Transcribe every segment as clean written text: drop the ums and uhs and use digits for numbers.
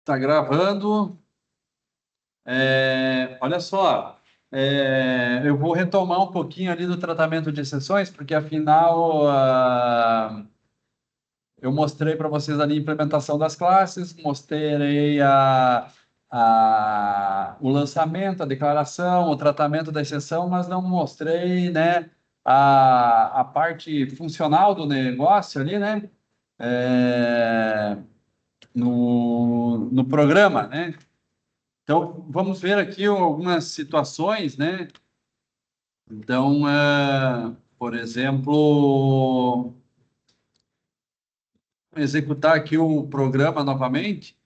Tá gravando. Olha só, eu vou retomar um pouquinho ali do tratamento de exceções, porque afinal eu mostrei para vocês ali a implementação das classes, mostrei o lançamento, a declaração, o tratamento da exceção, mas não mostrei, né, a parte funcional do negócio ali, né, é, no programa, né? Então, vamos ver aqui algumas situações, né? Então, por exemplo, executar aqui o programa novamente.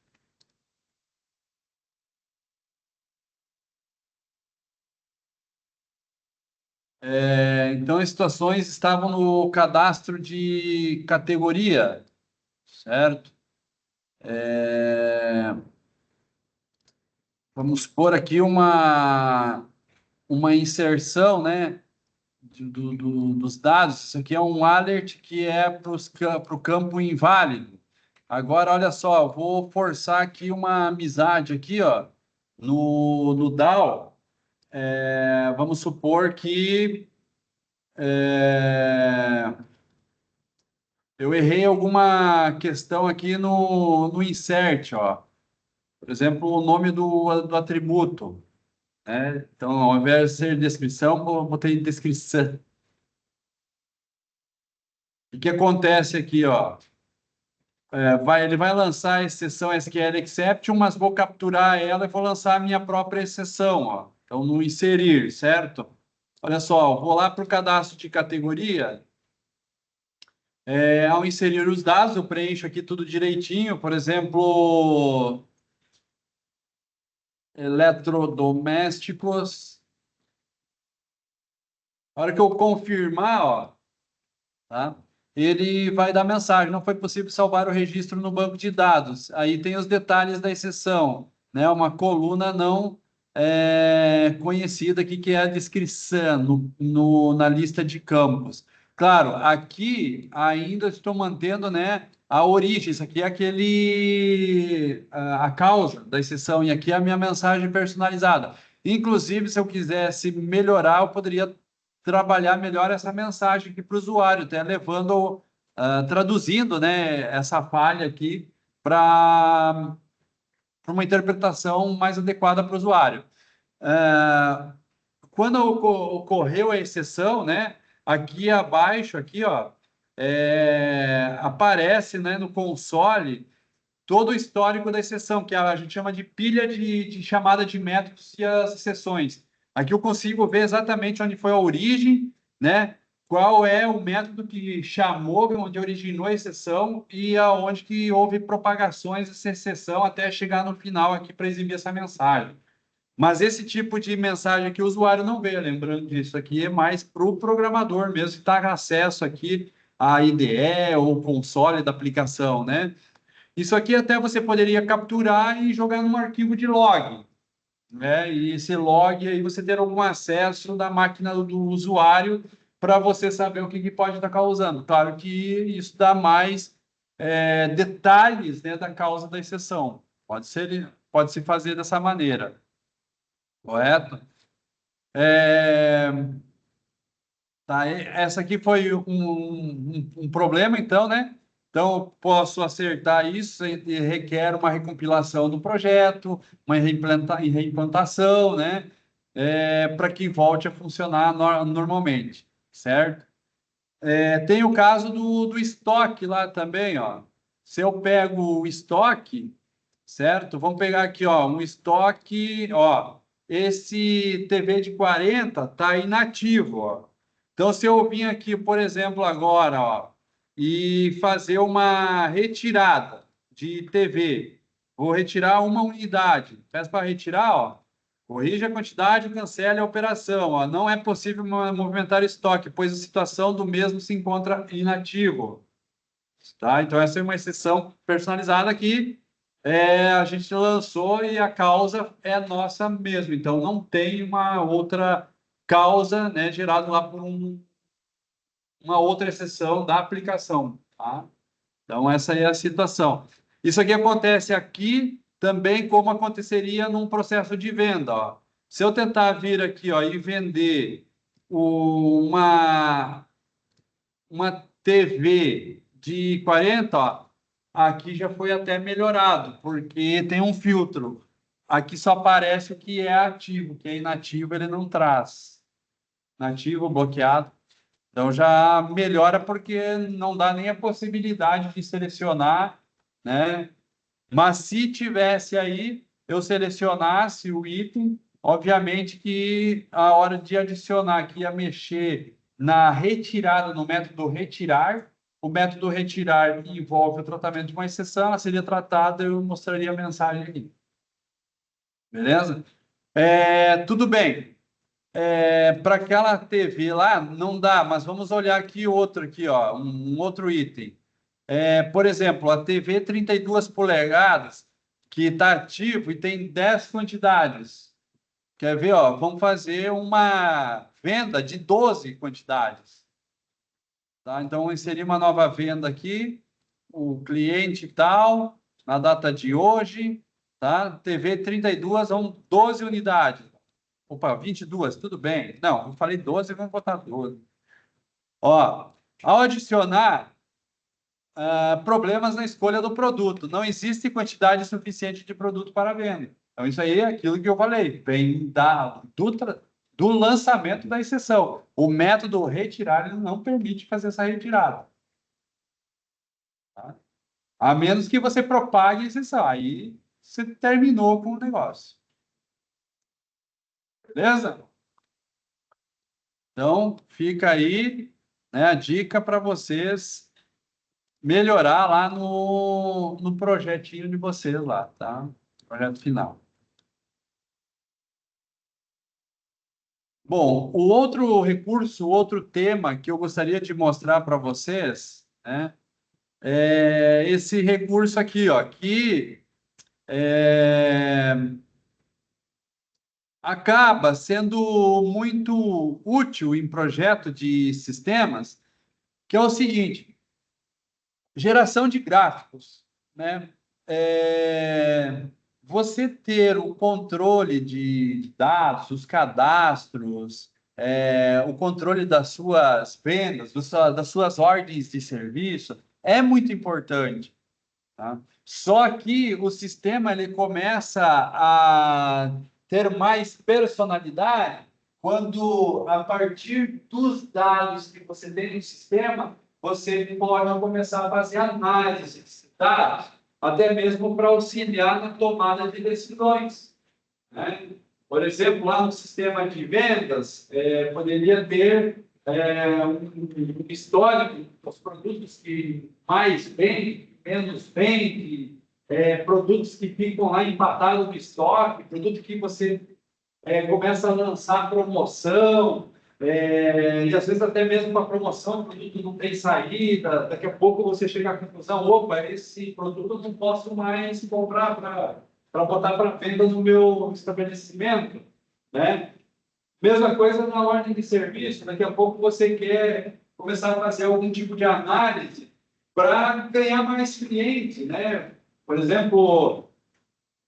Então, as situações estavam no cadastro de categoria, certo? É, vamos pôr aqui uma inserção, né? Dos dados. Isso aqui é um alert que é para o campo inválido. Agora, olha só, eu vou forçar aqui uma amizade aqui, ó, no DAO. Vamos supor que é, eu errei alguma questão aqui no insert, ó. Por exemplo, o nome do atributo, né? Então, ao invés de ser descrição, eu botei descrição. O que acontece aqui, ó? Ele vai lançar a exceção SQL Exception, mas vou capturar ela e vou lançar a minha própria exceção, ó. Então, no inserir, certo? Olha só, eu vou lá para o cadastro de categoria. Ao inserir os dados, eu preencho aqui tudo direitinho. Por exemplo, eletrodomésticos. A hora que eu confirmar, ó, tá? Ele vai dar mensagem. Não foi possível salvar o registro no banco de dados. Aí tem os detalhes da exceção, né? Uma coluna não conhecida aqui, que é a descrição na lista de campos. Claro, aqui ainda estou mantendo, né, a origem. Isso aqui é a causa da exceção, e aqui é a minha mensagem personalizada. Inclusive, se eu quisesse melhorar, eu poderia trabalhar melhor essa mensagem aqui para o usuário, até levando, traduzindo, né, essa falha aqui para uma interpretação mais adequada para o usuário. Ah, quando ocorreu a exceção, né, aqui abaixo, aqui, ó, aparece, né, no console todo o histórico da exceção, que a gente chama de pilha de chamada de métodos e as exceções. Aqui eu consigo ver exatamente onde foi a origem, né? Qual é o método que chamou, onde originou a exceção e aonde que houve propagações dessa exceção até chegar no final aqui para exibir essa mensagem. Mas esse tipo de mensagem aqui o usuário não vê, lembrando disso aqui é mais para o programador mesmo, que está com acesso aqui à IDE ou console da aplicação, né? Isso aqui até você poderia capturar e jogar num arquivo de log, né? E esse log aí você ter algum acesso da máquina do usuário para você saber o que pode estar causando. Claro que isso dá mais detalhes, né, da causa da exceção. Pode se fazer dessa maneira, correto? É, Tá, essa aqui foi um problema, então, né? Então, eu posso acertar isso e requer uma recompilação do projeto, uma reimplantação, né? Para que volte a funcionar normalmente, certo? Tem o caso do estoque lá também, ó. Se eu pego o estoque, certo? Vamos pegar aqui, ó, um estoque, ó. Esse TV de 40 tá inativo, ó. Então, se eu vim aqui, por exemplo, agora, ó, e fazer uma retirada de TV, vou retirar uma unidade. Peço para retirar, ó. Corrija a quantidade e cancele a operação. Ó. Não é possível movimentar estoque, pois a situação do mesmo se encontra inativo. Tá? Então, essa é uma exceção personalizada que a gente lançou e a causa é nossa mesmo. Então, não tem uma outra causa, né, gerada lá por uma outra exceção da aplicação. Tá? Então, essa é a situação. Isso aqui acontece aqui também como aconteceria num processo de venda. Ó. Se eu tentar vir aqui, ó, e vender uma TV de 40, ó, aqui já foi até melhorado, porque tem um filtro. Aqui só aparece o que é ativo, que é inativo ele não traz. Nativo, bloqueado. Então já melhora porque não dá nem a possibilidade de selecionar, né? Mas se tivesse aí, eu selecionasse o item, obviamente que a hora de adicionar aqui, ia mexer na retirada, no método retirar, o método retirar envolve o tratamento de uma exceção, ela seria tratada, eu mostraria a mensagem aqui. Beleza? Tudo bem. Para aquela TV lá, não dá, mas vamos olhar aqui outro aqui, ó, um outro item. Por exemplo, a TV 32 polegadas, que está ativo e tem 10 quantidades. Quer ver? Ó, vamos fazer uma venda de 12 quantidades. Tá? Então, inserir uma nova venda aqui, o cliente tal, na data de hoje, tá? TV 32, são 12 unidades. Opa, 22, tudo bem. Não, eu falei 12, vamos botar 12. Ó, ao adicionar problemas na escolha do produto. Não existe quantidade suficiente de produto para venda. Então, isso aí é aquilo que eu falei, vem do lançamento da exceção. O método retirar ele não permite fazer essa retirada. Tá? A menos que você propague a exceção. Aí você terminou com o negócio. Beleza? Então, fica aí, né, a dica para vocês melhorar lá no projetinho de vocês lá, tá? Projeto final. Bom, o outro recurso, o outro tema que eu gostaria de mostrar para vocês, né, é esse recurso aqui, ó, que acaba sendo muito útil em projeto de sistemas, que é o seguinte: geração de gráficos, né? Você ter o controle de dados, os cadastros, o controle das suas vendas, das suas ordens de serviço, é muito importante. Tá? Só que o sistema ele começa a ter mais personalidade quando, a partir dos dados que você tem no sistema, você pode começar a fazer análise desses dados, até mesmo para auxiliar na tomada de decisões. Né? Por exemplo, lá no sistema de vendas, poderia ter um histórico dos produtos que mais vendem, menos vendem, produtos que ficam lá empatados no estoque, produto que você começa a lançar promoção, e às vezes até mesmo com a promoção o produto não tem saída, daqui a pouco você chega à conclusão, opa, esse produto eu não posso mais comprar para botar para venda no meu estabelecimento, né? Mesma coisa na ordem de serviço, daqui a pouco você quer começar a fazer algum tipo de análise para ganhar mais cliente, né? Por exemplo,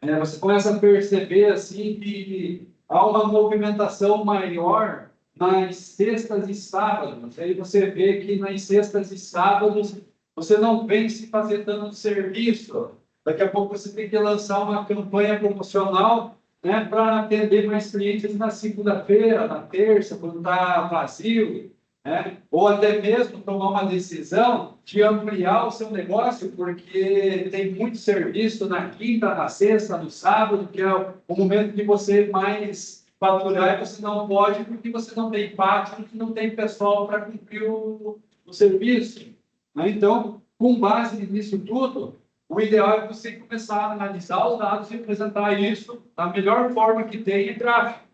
você começa a perceber assim que há uma movimentação maior nas sextas e sábados. Aí você vê que nas sextas e sábados você não vem se fazer tanto serviço. Daqui a pouco você tem que lançar uma campanha promocional, né, para atender mais clientes na segunda-feira, na terça, quando está vazio, né? Ou até mesmo tomar uma decisão de ampliar o seu negócio, porque tem muito serviço na quinta, na sexta, no sábado, que é o momento que você mais faturar, e você não pode, porque você não tem pátio, porque não tem pessoal para cumprir o serviço. Né? Então, com base nisso tudo, o ideal é você começar a analisar os dados e apresentar isso da melhor forma que tem em gráfico.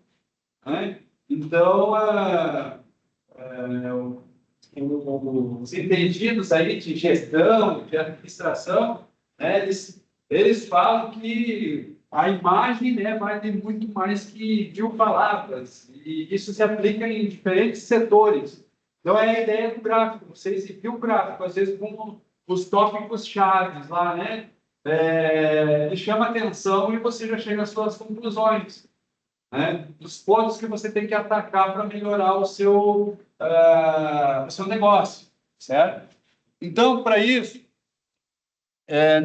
Né? Então, os entendidos aí de gestão, de administração, né, eles falam que a imagem, né, vale muito mais que 1.000 palavras, e isso se aplica em diferentes setores. Então, é a ideia do gráfico, você exibir o gráfico, às vezes com os tópicos chaves lá, né? que chama atenção e você já chega às suas conclusões, né? Dos pontos que você tem que atacar para melhorar o seu negócio, certo? Então, para isso,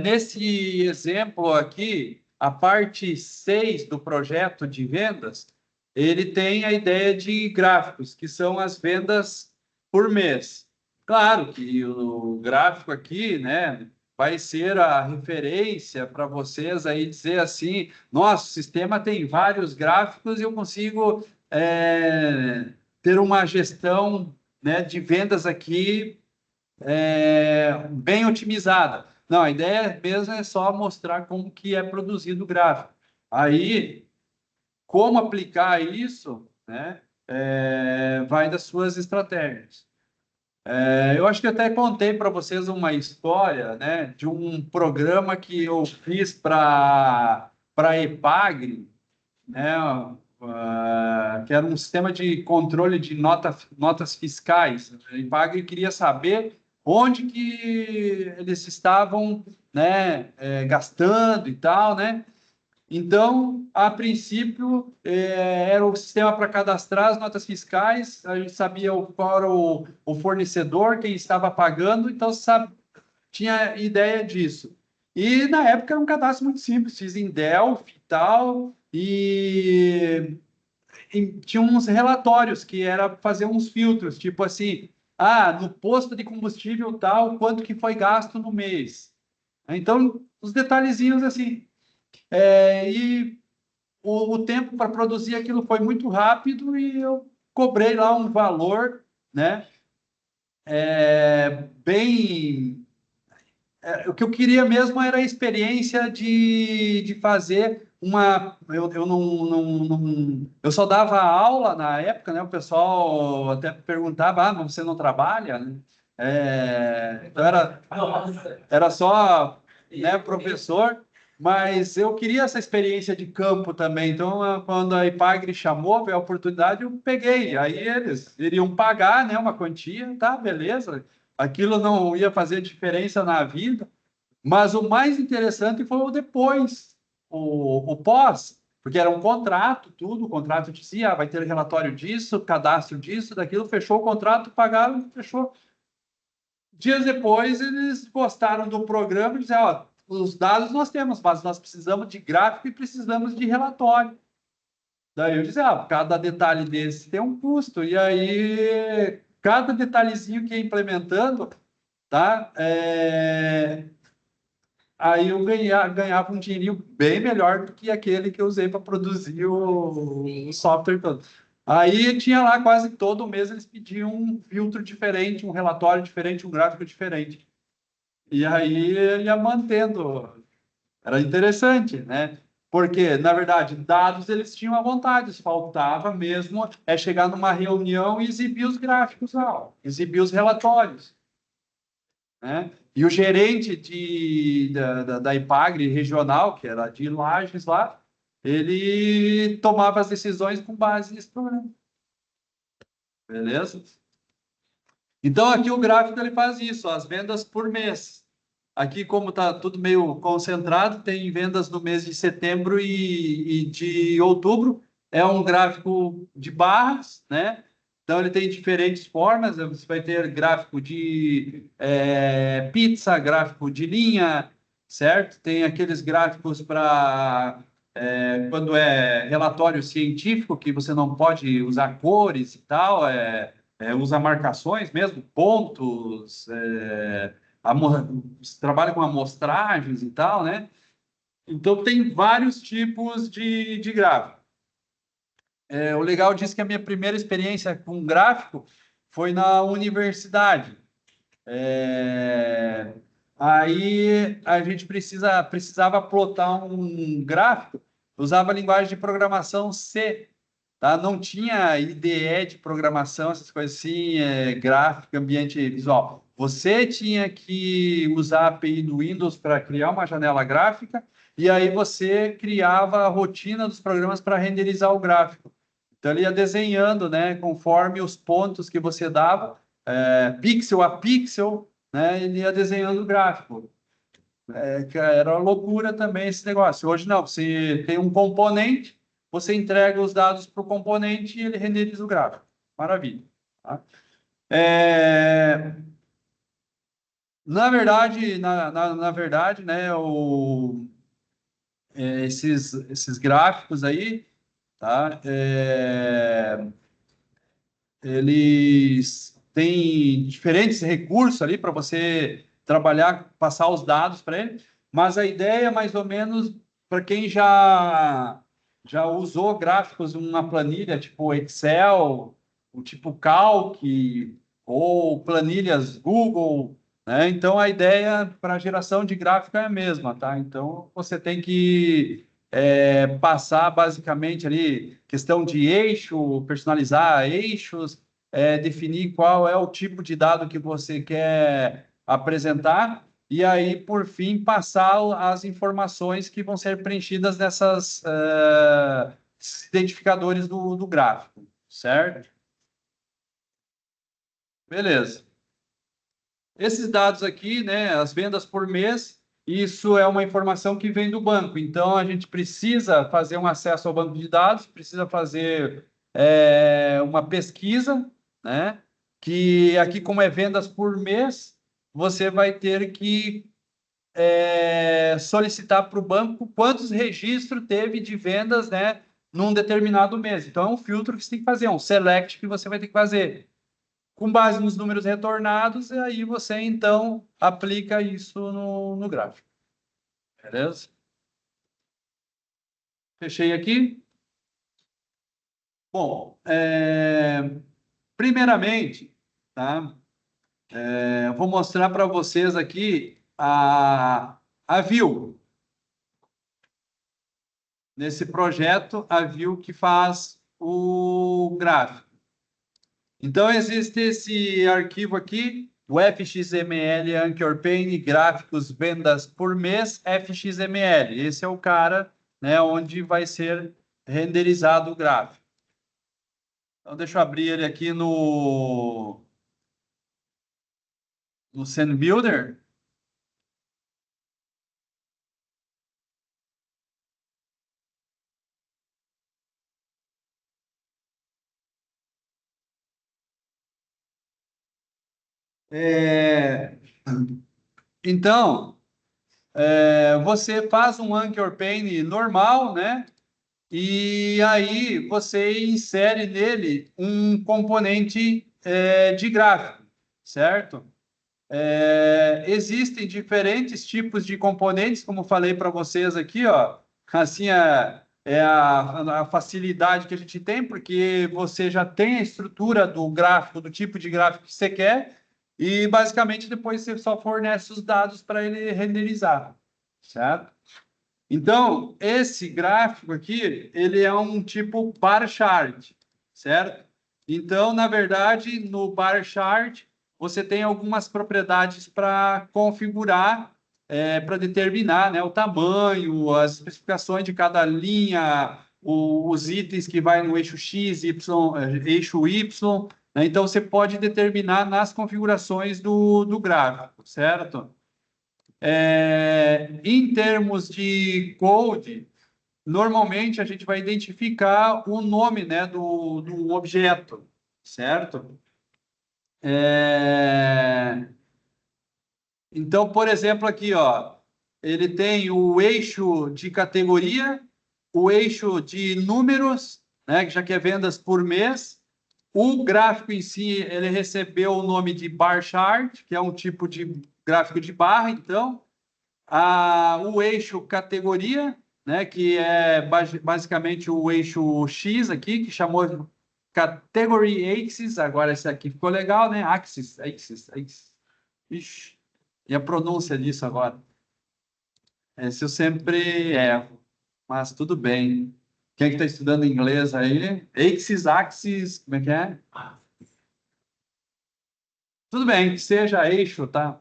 nesse exemplo aqui, a parte 6 do projeto de vendas, ele tem a ideia de gráficos, que são as vendas por mês. Claro que o gráfico aqui, né, vai ser a referência para vocês aí dizer assim, nosso sistema tem vários gráficos e eu consigo ter uma gestão, né, de vendas aqui bem otimizada. Não, a ideia mesmo é só mostrar como que é produzido o gráfico. Aí, como aplicar isso, né, vai das suas estratégias. Eu acho que até contei para vocês uma história, né, de um programa que eu fiz para Epagre, né, que era um sistema de controle de notas fiscais. A Epagre queria saber onde que eles estavam, né, gastando e tal, né? Então, a princípio, era o sistema para cadastrar as notas fiscais, a gente sabia qual era o fornecedor, quem estava pagando, então tinha ideia disso. E na época era um cadastro muito simples, fiz em Delphi e tal, e tinha uns relatórios que era fazer uns filtros, tipo assim, no posto de combustível tal, quanto que foi gasto no mês. Então, os detalhezinhos assim. E o tempo para produzir aquilo foi muito rápido e eu cobrei lá um valor, né? Bem o que eu queria mesmo era a experiência de fazer uma. Eu eu só dava aula na época, né? O pessoal até perguntava, mas você não trabalha, né? Então era só, né, professor, mas eu queria essa experiência de campo também. Então, quando a Ipagre chamou, veio a oportunidade, eu peguei. Aí eles iriam pagar, né, uma quantia, tá, beleza. Aquilo não ia fazer diferença na vida, mas o mais interessante foi o depois, o pós, porque era um contrato, tudo, o contrato dizia, vai ter relatório disso, cadastro disso, daquilo, fechou o contrato, pagaram, fechou. Dias depois, eles gostaram do programa e disseram, ó, os dados nós temos, mas nós precisamos de gráfico e precisamos de relatório. Daí eu disse, cada detalhe desse tem um custo, e aí cada detalhezinho que ia implementando, tá? Aí eu ganhava um dinheirinho bem melhor do que aquele que eu usei para produzir o software todo. Aí tinha lá quase todo mês eles pediam um filtro diferente, um relatório diferente, um gráfico diferente. E aí ia mantendo. Era interessante, né? Porque, na verdade, dados eles tinham à vontade, faltava mesmo chegar numa reunião e exibir os gráficos lá, exibir os relatórios, né? E o gerente da Ipagre regional, que era de Lages lá, ele tomava as decisões com base nesse programa. Beleza? Então, aqui o gráfico ele faz isso, as vendas por mês. Aqui, como está tudo meio concentrado, tem vendas no mês de setembro e de outubro. É um gráfico de barras, né? Então, ele tem diferentes formas. Você vai ter gráfico de pizza, gráfico de linha, certo? Tem aqueles gráficos para quando é relatório científico, que você não pode usar cores e tal, usa marcações mesmo, pontos, trabalha com amostragens e tal, né? Então, tem vários tipos de gráfico. O legal disso é que a minha primeira experiência com gráfico foi na universidade. Aí a gente precisava plotar um gráfico, usava a linguagem de programação C, tá? Não tinha IDE de programação, essas coisas assim, gráfico, ambiente visual. Você tinha que usar a API do Windows para criar uma janela gráfica, e aí você criava a rotina dos programas para renderizar o gráfico. Então, ele ia desenhando, né, conforme os pontos que você dava, pixel a pixel, né, ele ia desenhando o gráfico. que era uma loucura também esse negócio. Hoje não, você tem um componente, você entrega os dados para o componente e ele renderiza o gráfico. Maravilha. Tá? É, na verdade, né, esses gráficos aí, tá? Eles têm diferentes recursos ali para você trabalhar, passar os dados para ele, mas a ideia é mais ou menos para quem já usou gráficos em uma planilha tipo Excel, o tipo Calc ou planilhas Google, né? Então a ideia para geração de gráfico é a mesma, tá? Então você tem que passar basicamente ali questão de eixo, personalizar eixos, definir qual é o tipo de dado que você quer apresentar, e aí, por fim, passar as informações que vão ser preenchidas nessas identificadores do gráfico, certo? Beleza. Esses dados aqui, né, as vendas por mês, isso é uma informação que vem do banco. Então, a gente precisa fazer um acesso ao banco de dados, precisa fazer uma pesquisa, né? Que aqui, como é vendas por mês, você vai ter que solicitar para o banco quantos registros teve de vendas, né, num determinado mês. Então, é um filtro que você tem que fazer, um select que você vai ter que fazer com base nos números retornados, e aí você então aplica isso no gráfico. Beleza? Fechei aqui. Bom, primeiramente, tá? Eu vou mostrar para vocês aqui a view. Nesse projeto, a view que faz o gráfico. Então, existe esse arquivo aqui, o FXML Anchor Pane, gráficos, vendas por mês, FXML. Esse é o cara, né, onde vai ser renderizado o gráfico. Então, deixa eu abrir ele aqui no Scene Builder. É, Então, você faz um Anchor Pane normal, né? E aí você insere nele um componente de gráfico, certo? Existem diferentes tipos de componentes, como falei para vocês aqui, ó. Assim é a facilidade que a gente tem, porque você já tem a estrutura do gráfico, do tipo de gráfico que você quer, e basicamente depois você só fornece os dados para ele renderizar, certo? Então, esse gráfico aqui, ele é um tipo bar chart, certo? Então, na verdade, no bar chart, você tem algumas propriedades para configurar, para determinar, né, o tamanho, as especificações de cada linha, os itens que vai no eixo X, Y, eixo Y, né? Então, você pode determinar nas configurações do gráfico, certo? Em termos de code, normalmente a gente vai identificar o nome, né, do objeto, certo? É, Então, por exemplo, aqui, ó, ele tem o eixo de categoria, o eixo de números, né, que já que é vendas por mês. O gráfico em si, ele recebeu o nome de bar chart, que é um tipo de gráfico de barra, então. O eixo categoria, né, que é basicamente o eixo X aqui, que chamou de Category Axis, agora esse aqui ficou legal, né? Axis. Ixi, e a pronúncia disso agora? Esse eu sempre erro, mas tudo bem. Quem é que está estudando inglês aí? Axis, como é que é? Tudo bem, que seja eixo, tá?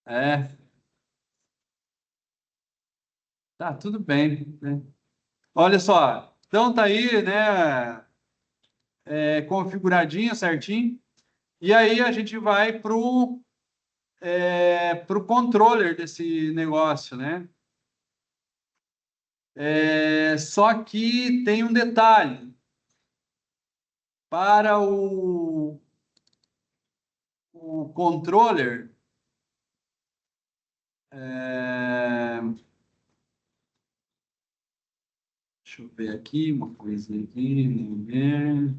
É, tá, tudo bem, né? Olha só, então tá aí, né? Configuradinho, certinho. E aí a gente vai para o controller desse negócio, né? Só que tem um detalhe. Para o controller, deixa eu ver aqui, uma coisinha aqui, vamos ver.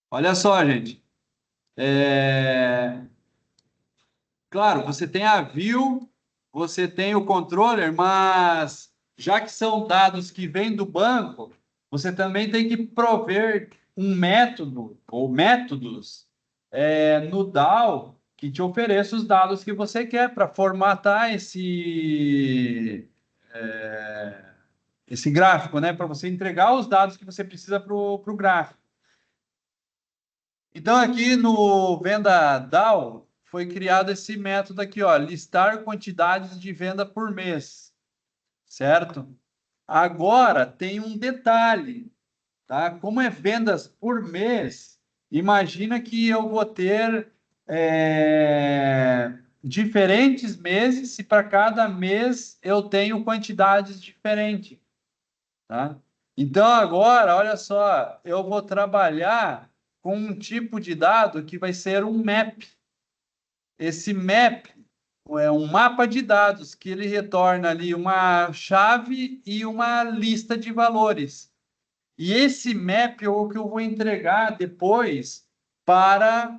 Olha só, gente. Claro, você tem a view, você tem o controller, mas já que são dados que vêm do banco, você também tem que prover um método ou métodos no DAO que te ofereça os dados que você quer para formatar esse gráfico, né? Para você entregar os dados que você precisa para o gráfico. Então, aqui no Venda DAO, foi criado esse método aqui, ó, listar quantidades de venda por mês, certo? Agora, tem um detalhe, tá? Como é vendas por mês, imagina que eu vou ter diferentes meses e para cada mês eu tenho quantidades diferentes, tá? Então, agora, olha só, eu vou trabalhar com um tipo de dado que vai ser um map. Esse map é um mapa de dados que ele retorna ali uma chave e uma lista de valores. E esse map é o que eu vou entregar depois para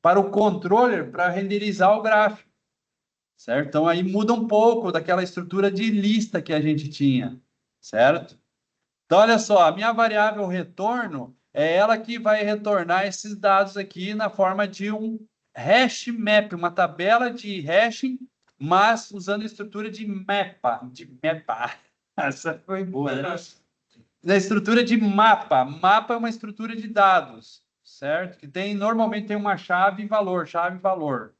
para o controller para renderizar o gráfico, certo? Então aí muda um pouco daquela estrutura de lista que a gente tinha, certo? Então, olha só, a minha variável retorno é ela que vai retornar esses dados aqui na forma de um hash map, uma tabela de hashing, mas usando a estrutura de mapa. De mapa. Essa foi boa, né? Na estrutura de mapa. Mapa é uma estrutura de dados, certo? Que tem normalmente tem uma chave e valor, chave e valor.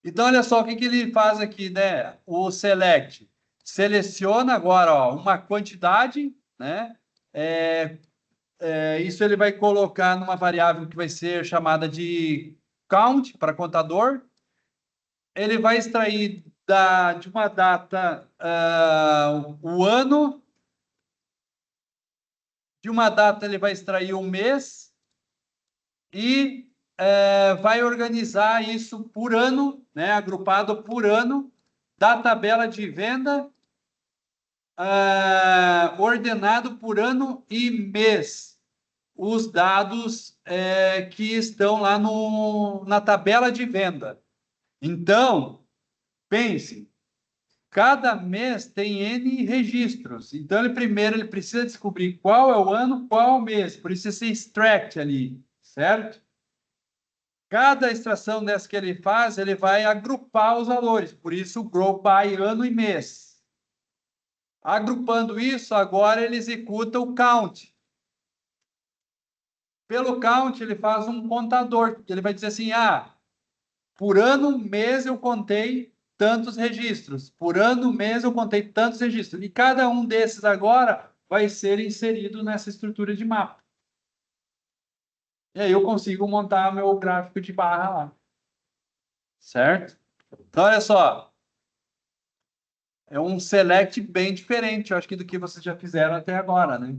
Então, olha só o que ele faz aqui, né? O select seleciona agora, ó, uma quantidade, né? É, isso ele vai colocar numa variável que vai ser chamada de count para contador. Ele vai extrair de uma data o ano, de uma data ele vai extrair um mês e vai organizar isso por ano, né? Agrupado por ano da tabela de venda ordenado por ano e mês os dados que estão lá na tabela de venda. Então, pense, cada mês tem N registros. Então, primeiro ele precisa descobrir qual é o ano, qual é o mês. Por isso esse extract ali, certo? Cada extração dessa que ele faz, ele vai agrupar os valores. Por isso o group by ano e mês. Agrupando isso, agora ele executa o count. Pelo count, ele faz um contador. Ele vai dizer assim, por ano, mês eu contei tantos registros. Por ano, mês eu contei tantos registros. E cada um desses agora vai ser inserido nessa estrutura de mapa. E aí eu consigo montar meu gráfico de barra lá. Certo? Então, olha só. É um select bem diferente, eu acho que do que vocês já fizeram até agora, né?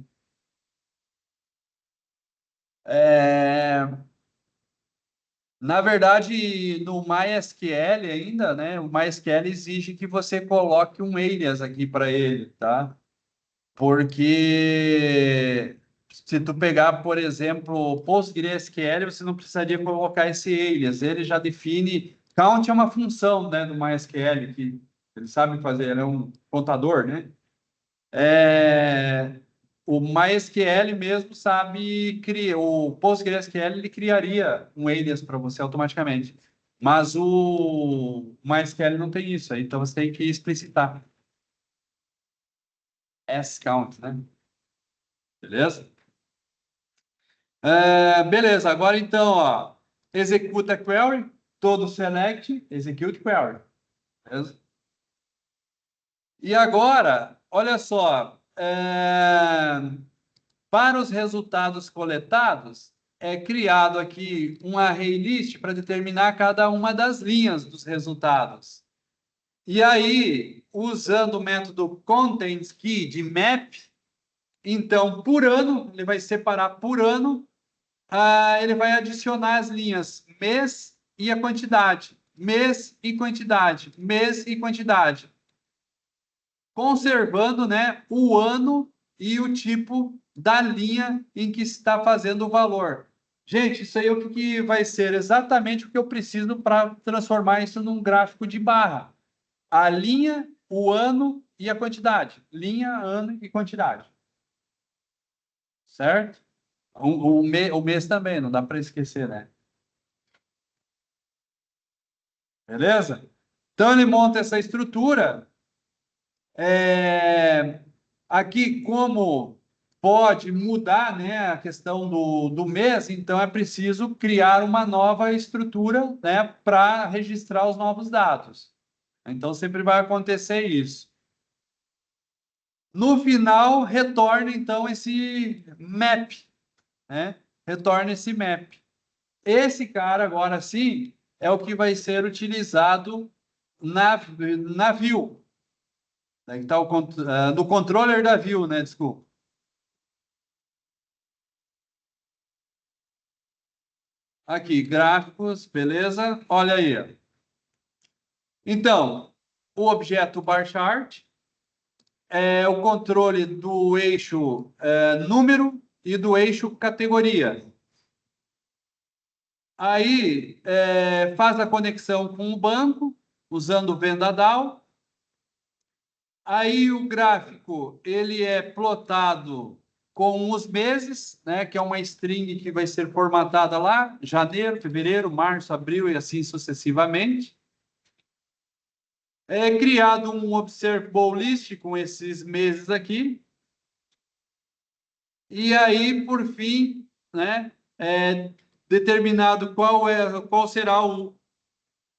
Na verdade, no MySQL ainda, né? O MySQL exige que você coloque um alias aqui para ele, tá? Porque se tu pegar, por exemplo, o PostgreSQL, você não precisaria colocar esse alias. Ele já define. Count é uma função, né, do MySQL que ele sabe fazer, ele é um contador, né? O MySQL mesmo sabe criar, o PostgreSQL ele criaria um alias para você automaticamente. Mas o MySQL não tem isso, então você tem que explicitar. Scount, né? Beleza? Beleza, agora então, ó, executa query, todo select, execute query. Beleza? E agora, olha só, para os resultados coletados, é criado aqui um array list para determinar cada uma das linhas dos resultados. E aí, usando o método contentKey de map, então, por ano, ele vai separar por ano, ele vai adicionar as linhas mês e a quantidade, mês e quantidade, mês e quantidade, conservando, né, o ano e o tipo da linha em que está fazendo o valor. Gente, isso aí é o que vai ser exatamente o que eu preciso para transformar isso num gráfico de barra. A linha, o ano e a quantidade. Linha, ano e quantidade. Certo? O mês também, não dá para esquecer, né? Beleza? Então ele monta essa estrutura. Aqui, como pode mudar, né, a questão do mês, então é preciso criar uma nova estrutura, né, para registrar os novos dados. Então sempre vai acontecer isso. No final, retorna então esse map, né? Retorna esse map. Esse cara, agora sim, é o que vai ser utilizado na view. Tá no controller da view, né? Desculpa. Aqui, gráficos, beleza? Olha aí. Ó. Então, o objeto bar chart é o controle do eixo número e do eixo categoria. Aí faz a conexão com o banco, usando o VendaDAO. Aí o gráfico ele é plotado com os meses, né, que é uma string que vai ser formatada lá, janeiro, fevereiro, março, abril e assim sucessivamente. É criado um observable list com esses meses aqui. E aí, por fim, né, é determinado qual será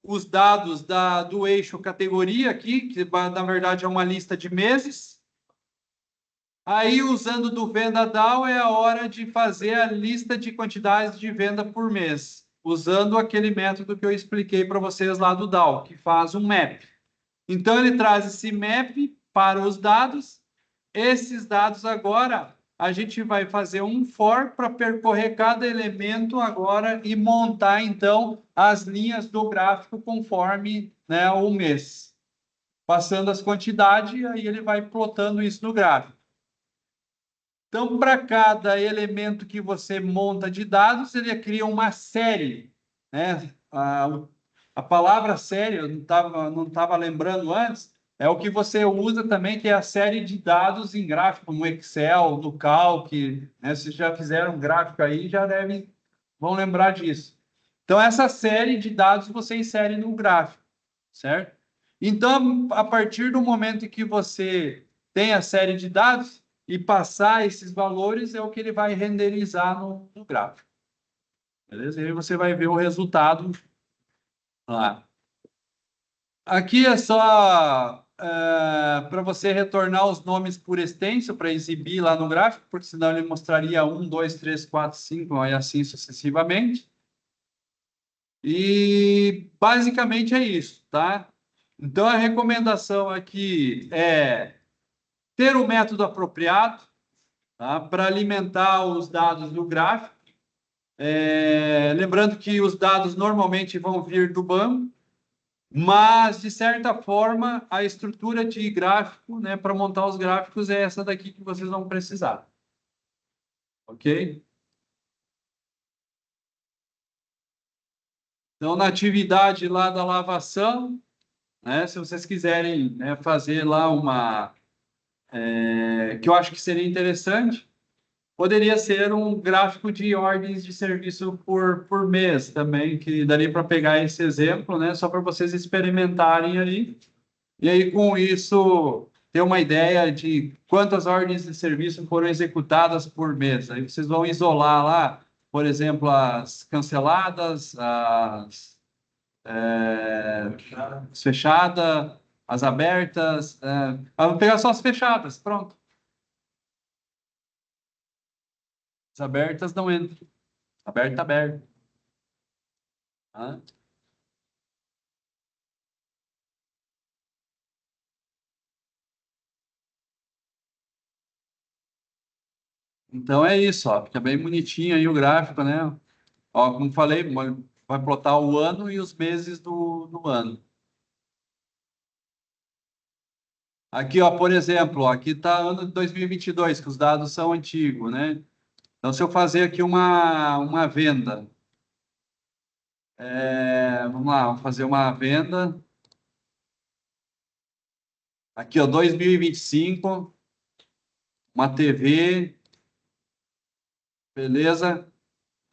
os dados do eixo categoria aqui, que na verdade é uma lista de meses. Aí, usando do venda DAO, é a hora de fazer a lista de quantidades de venda por mês, usando aquele método que eu expliquei para vocês lá do DAO, que faz um map. Então, ele traz esse map para os dados. Esses dados agora, a gente vai fazer um for para percorrer cada elemento agora e montar, então, as linhas do gráfico conforme, né, o mês. Passando as quantidades, aí ele vai plotando isso no gráfico. Então, para cada elemento que você monta de dados, ele cria uma série, né? A palavra série, eu não tava lembrando antes, é o que você usa também, que é a série de dados em gráfico, no Excel, no Calc, né? Se já fizeram um gráfico aí, vão lembrar disso. Então, essa série de dados você insere no gráfico, certo? Então, a partir do momento em que você tem a série de dados, e passar esses valores é o que ele vai renderizar no gráfico. Beleza? E aí você vai ver o resultado lá. Aqui é só para você retornar os nomes por extenso para exibir lá no gráfico, porque senão ele mostraria 1, 2, 3, 4, 5 e assim sucessivamente. E basicamente é isso, tá? Então a recomendação aqui é ter o método apropriado, tá? Para alimentar os dados do gráfico. Lembrando que os dados normalmente vão vir do banco, mas, de certa forma, a estrutura de gráfico, né, para montar os gráficos é essa daqui que vocês vão precisar. Ok? Então, na atividade lá da lavação, né, se vocês quiserem, né, fazer lá que eu acho que seria interessante, poderia ser um gráfico de ordens de serviço por mês também, que daria para pegar esse exemplo, né? Só para vocês experimentarem ali. E aí, com isso, ter uma ideia de quantas ordens de serviço foram executadas por mês. Aí vocês vão isolar lá por exemplo, as canceladas, as fechadas, as abertas. Vamos pegar só as fechadas, pronto. As abertas não entram. Aberta, aberta. Tá? Então é isso, ó. Fica bem bonitinho aí o gráfico, né? Ó, como falei, vai plotar o ano e os meses do ano. Aqui, ó, por exemplo, ó, aqui está ano de 2022, que os dados são antigos, né? Então, se eu fazer aqui uma venda, vamos lá, vamos fazer uma venda. Aqui, ó, 2025, uma TV, beleza?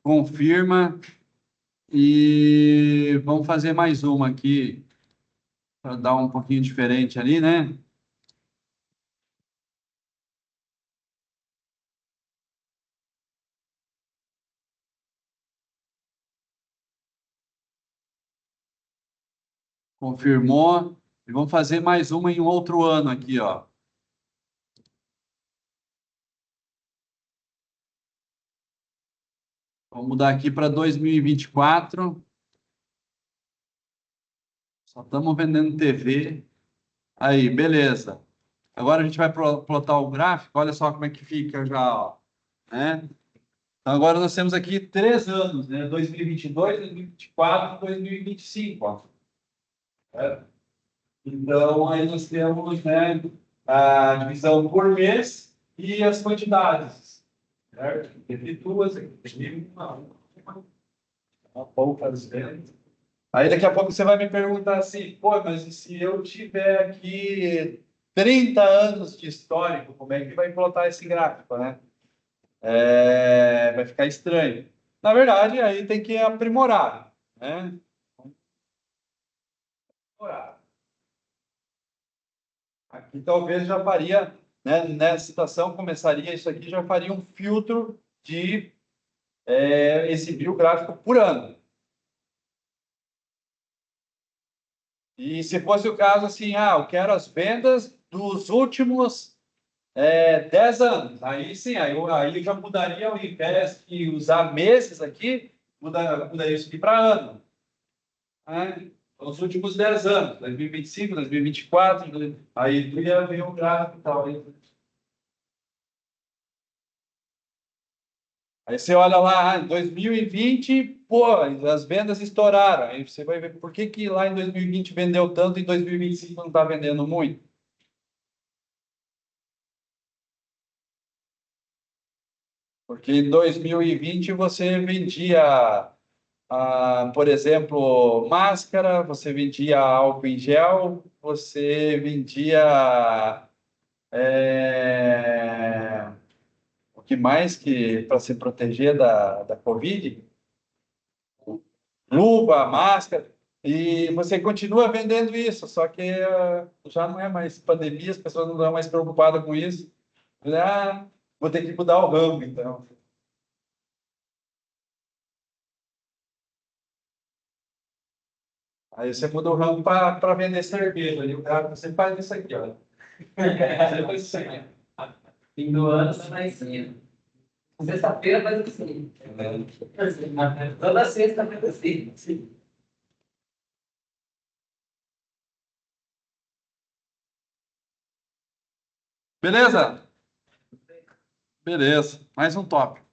Confirma. E vamos fazer mais uma aqui, para dar um pouquinho diferente ali, né? Confirmou. E vamos fazer mais uma em um outro ano aqui, ó. Vamos mudar aqui para 2024. Só estamos vendendo TV. Aí, beleza. Agora a gente vai plotar o gráfico. Olha só como é que fica já, ó, né? Então, agora nós temos aqui 3 anos, né? 2022, 2024, 2025, ó. É. Então, aí nós temos, né, a divisão por mês e as quantidades, certo? Teve duas, teve uma poucas vezes. Aí daqui a pouco você vai me perguntar assim, pô, mas e se eu tiver aqui 30 anos de histórico, como é que vai plotar esse gráfico, né? Vai ficar estranho. Na verdade, aí tem que aprimorar, né? Aprimorar. Aqui talvez já faria, né, nessa situação, começaria isso aqui, já faria um filtro de exibir o gráfico por ano. E se fosse o caso assim, eu quero as vendas dos últimos 10 anos. Aí sim, aí já mudaria, ao invés de usar meses aqui, mudaria isso aqui para ano. Né? Os últimos 10 anos, 2025, 2024, aí tu ia ver o gráfico e tal. Aí você olha lá, em 2020, pô, as vendas estouraram. Aí você vai ver por que que lá em 2020 vendeu tanto e em 2025 não está vendendo muito. Porque em 2020 você vendia, por exemplo, máscara, você vendia álcool em gel, você vendia o que mais que para se proteger da Covid? Luva, máscara, e você continua vendendo isso, só que já não é mais pandemia, as pessoas não estão mais preocupadas com isso. Vou ter que mudar o ramo, então. Aí você muda o ramo para vender cerveja. Ali o cara você faz isso aqui, ó. Você faz isso aqui. Fim do ano, tá mais cedo. Sexta-feira faz assim. Toda sexta faz assim. Beleza? Beleza. Mais um tópico.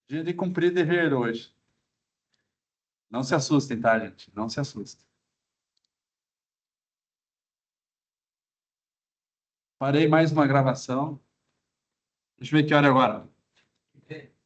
Dia de cumprir dever hoje. Não se assustem, tá, gente? Não se assustem. Parei mais uma gravação. Deixa eu ver que hora é agora.